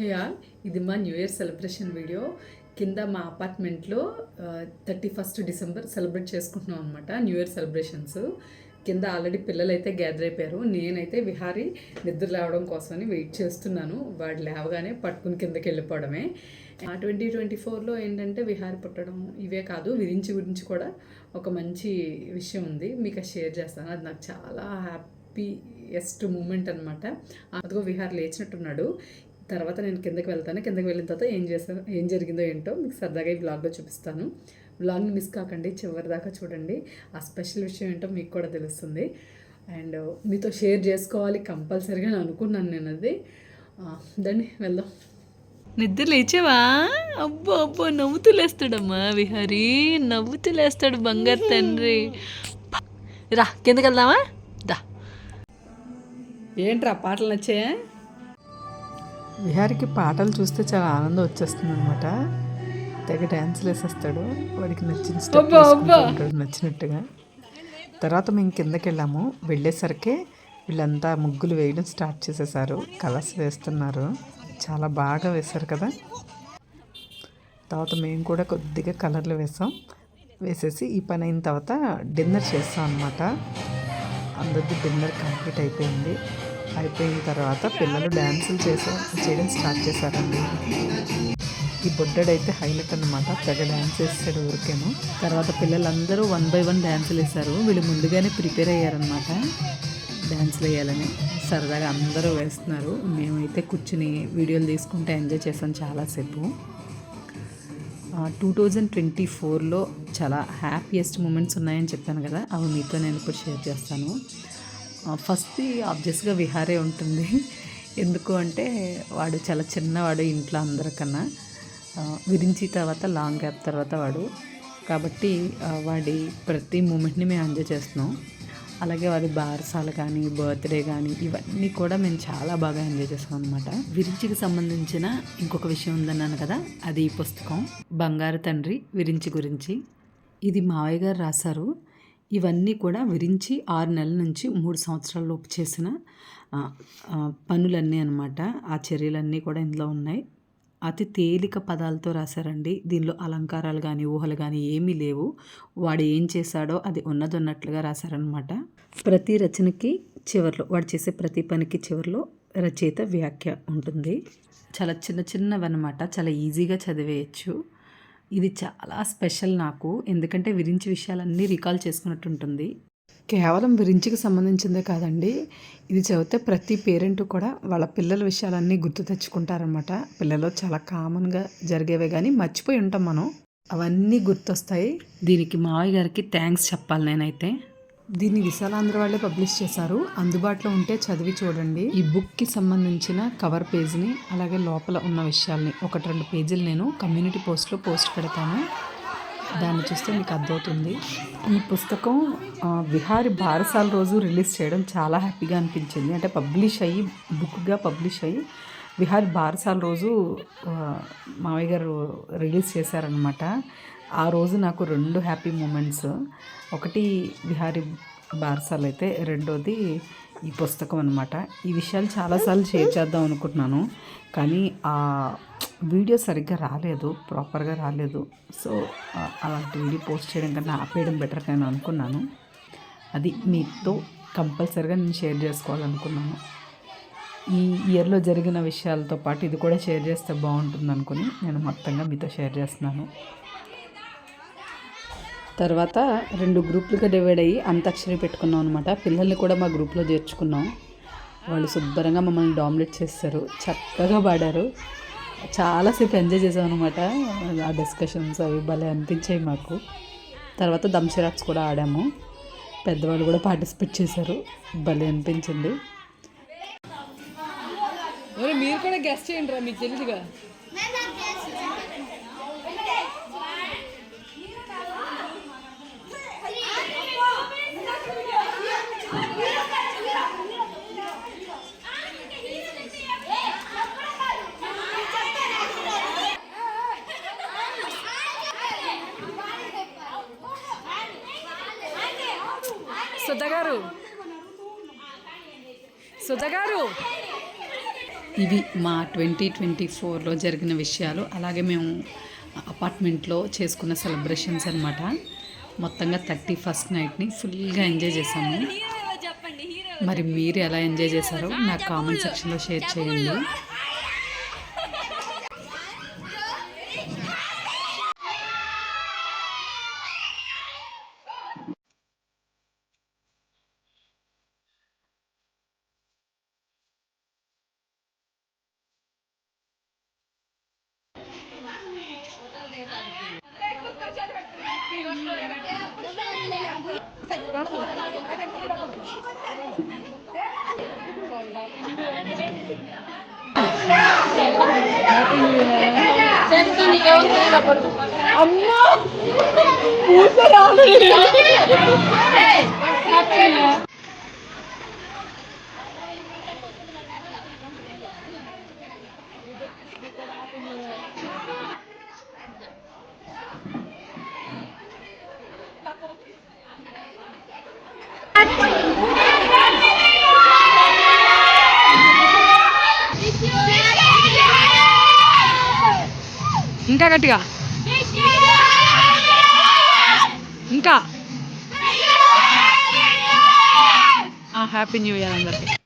Hey all, ఇది మా new year celebration video. కింద మా అపార్ట్మెంట్లో 31st డిసెంబర్ సెలబ్రేట్ చేసుకుంటున్నాం అనమాట. న్యూ ఇయర్ సెలబ్రేషన్స్ కింద ఆల్రెడీ పిల్లలు అయితే గ్యాదర్ అయిపోయారు. నేనైతే విహారీ నిద్ర లేవడం కోసమని వెయిట్ చేస్తున్నాను. వాడు లేవగానే పట్టుకుని కిందకి వెళ్ళిపోవడమే. 2024లో ఏంటంటే విహారీ పుట్టడం ఇవే కాదు, విరించి గురించి కూడా ఒక మంచి విషయం ఉంది, మీకు షేర్ చేస్తాను. అది నాకు చాలా హ్యాపీయెస్ట్ మూమెంట్ అనమాట. అదిగో విహార్ లేచినట్టున్నాడు. తర్వాత నేను కిందకి వెళ్తాను. కిందకి వెళ్ళిన తర్వాత ఏం జరిగిందో ఏంటో మీకు సరదాగా ఈ బ్లాగ్లో చూపిస్తాను. బ్లాగ్ని మిస్ కాకండి, చివరి దాకా చూడండి. ఆ స్పెషల్ విషయం ఏంటో మీకు కూడా తెలుస్తుంది. అండ్ మీతో షేర్ చేసుకోవాలి కంపల్సరీగా అని అనుకున్నాను నేను. అది దాన్ని వెళ్దాం. నిద్ర లేచావా? అబ్బో అబ్బో, నవ్వుతూ లేస్తాడమ్మా విహారీ, నవ్వుతూ లేస్తాడు బంగారు తండ్రి. రా కిందకి వెళ్దామా? దా. ఏంట్రా పాటలు నచ్చాయా? విహారికి పాటలు చూస్తే చాలా ఆనందం వచ్చేస్తుంది అనమాట. తెగ డ్యాన్స్లు వేసేస్తాడు, వాడికి నచ్చిన స్టెప్ ఉంటాడు నచ్చినట్టుగా. తర్వాత మేము కిందకి వెళ్ళాము. వెళ్ళేసరికి వీళ్ళంతా ముగ్గులు వేయడం స్టార్ట్ చేసేసారు, కలర్స్ వేస్తున్నారు. చాలా బాగా వేశారు కదా. తర్వాత మేము కూడా కొద్దిగా కలర్లు వేసేసి ఈ పని అయిన తర్వాత డిన్నర్ చేస్తాం అనమాట. అందరిది డిన్నర్ కంప్లీట్ అయిపోయిన తర్వాత పిల్లలు డ్యాన్సులు చేయడం స్టార్ట్ చేశారండి. ఈ బొడ్డడైతే హైలైట్ అనమాట, తెగ డ్యాన్స్ వేసాడు ఊరికేను. తర్వాత పిల్లలందరూ 1 by 1 డ్యాన్సులు వేశారు. వీళ్ళు ముందుగానే ప్రిపేర్ అయ్యారనమాట డ్యాన్స్లు వేయాలని. సరదాగా అందరూ వేస్తున్నారు. మేమైతే కూర్చుని వీడియోలు తీసుకుంటే ఎంజాయ్ చేసాం చాలాసేపు. 2024లో చాలా హ్యాపీయెస్ట్ మూమెంట్స్ ఉన్నాయని చెప్పాను కదా, అవి మీతో నేను ఇప్పుడు షేర్ చేస్తాను. ఫస్ట్ ఆబ్వియస్గా విహారే ఉంటుంది. ఎందుకు అంటే వాడు చాలా చిన్నవాడు ఇంట్లో అందరికన్నా. విరించి తర్వాత లాంగ్ గ్యాప్ తర్వాత వాడు, కాబట్టి వాడి ప్రతి మూమెంట్ని మేము ఎంజాయ్ చేస్తున్నాం. అలాగే వాడి బారసాలు కానీ బర్త్డే కానీ ఇవన్నీ కూడా మేము చాలా బాగా ఎంజాయ్ చేస్తాం అనమాట. విరించికి సంబంధించిన ఇంకొక విషయం ఉందన్నాను కదా, అది ఈ పుస్తకం బంగారు తండ్రి విరించి గురించి. ఇది మావయ్య గారు రాశారు. ఇవన్నీ కూడా విరించి 6 నెలల నుంచి 3 సంవత్సరాల లోపు చేసిన పనులన్నీ అనమాట. ఆ చర్యలన్నీ కూడా ఇందులో ఉన్నాయి. అతి తేలిక పదాలతో రాశారండి. దీనిలో అలంకారాలు కానీ ఊహలు కానీ ఏమీ లేవు. వాడు ఏం చేశాడో అది ఉన్నట్లుగా రాశారనమాట. ప్రతి రచనకి చివరిలో, వాడు చేసే ప్రతి పనికి చివరిలో రచయిత వ్యాఖ్య ఉంటుంది. చాలా చిన్నవన్నమాట, చాలా ఈజీగా చదివేయచ్చు. ఇది చాలా స్పెషల్ నాకు, ఎందుకంటే విరించి విషయాలన్నీ రికాల్ చేసుకున్నట్టు ఉంటుంది. కేవలం విరించికి సంబంధించిందే కాదండి, ఇది చదివితే ప్రతి పేరెంట్ కూడా వాళ్ళ పిల్లల విషయాలన్నీ గుర్తు తెచ్చుకుంటారనమాట. పిల్లలు చాలా కామన్గా జరిగేవే కానీ మర్చిపోయి ఉంటాం మనం, అవన్నీ గుర్తొస్తాయి. దీనికి మావయ్య గారికి థ్యాంక్స్ చెప్పాలి నేనైతే. దీన్ని విశాలాంధ్ర వాళ్ళే పబ్లిష్ చేశారు. అందుబాటులో ఉంటే చదివి చూడండి. ఈ బుక్కి సంబంధించిన కవర్ పేజ్ని అలాగే లోపల ఉన్న విషయాల్ని 1-2 పేజీలు నేను కమ్యూనిటీ పోస్ట్లో పోస్ట్ పెడతాను, దాన్ని చూస్తే మీకు అర్థమవుతుంది. ఈ పుస్తకం విహారీ బారసాల రోజు రిలీజ్ చేయడం చాలా హ్యాపీగా అనిపించింది. అంటే బుక్గా పబ్లిష్ అయ్యి విహారీ బారసాల రోజు మావయ్య గారు రిలీజ్ చేశారనమాట. ఆ రోజు నాకు 2 హ్యాపీ మూమెంట్స్. ఒకటి విహారీ బారసాలు అయితే, రెండోది ఈ పుస్తకం అనమాట. ఈ విషయాలు చాలాసార్లు షేర్ చేద్దాం అనుకుంటున్నాను, కానీ ఆ వీడియో సరిగ్గా రాలేదు, ప్రాపర్గా రాలేదు. సో అలాంటి వీడియో పోస్ట్ చేయడం కన్నా ఆపేయడం బెటర్ కానీ అనుకున్నాను. అది మీతో కంపల్సరీగా నేను షేర్ చేసుకోవాలనుకున్నాను. ఈ ఇయర్లో జరిగిన విషయాలతో పాటు ఇది కూడా షేర్ చేస్తే బాగుంటుంది అనుకుని నేను మొత్తంగా మీతో షేర్ చేస్తున్నాను. తర్వాత 2 గ్రూపులుగా డివైడ్ అయ్యి అంతాక్షరి పెట్టుకున్నాం అనమాట. పిల్లల్ని కూడా మా గ్రూప్లో చేర్చుకున్నాం. వాళ్ళు శుభ్రంగా మమ్మల్ని డామినేట్ చేస్తారు, చక్కగా పాడారు. చాలాసేపు ఎంజాయ్ చేసాం అనమాట. ఆ డిస్కషన్స్ అవి భలే అనిపించాయి మాకు. తర్వాత దంషరాట్స్ కూడా ఆడాము, పెద్దవాళ్ళు కూడా పార్టిసిపేట్ చేశారు, భలే అనిపించింది. మీరు కూడా గెస్ట్ చేయండి రా, మీకు తెలియదుగా. సుధ గారు ఇవి మా 2024లో జరిగిన విషయాలు. అలాగే మేము అపార్ట్మెంట్లో చేసుకున్న సెలబ్రేషన్స్ అనమాట. మొత్తంగా 31st నైట్ని ఫుల్గా ఎంజాయ్ చేశాము. మరి మీరు ఎలా ఎంజాయ్ చేశారో నాకు కామెంట్ సెక్షన్లో షేర్ చేయండి. ఇంకా గట్టిగా ఇంకా హ్యాపీ న్యూ ఇయర్ అందరికి.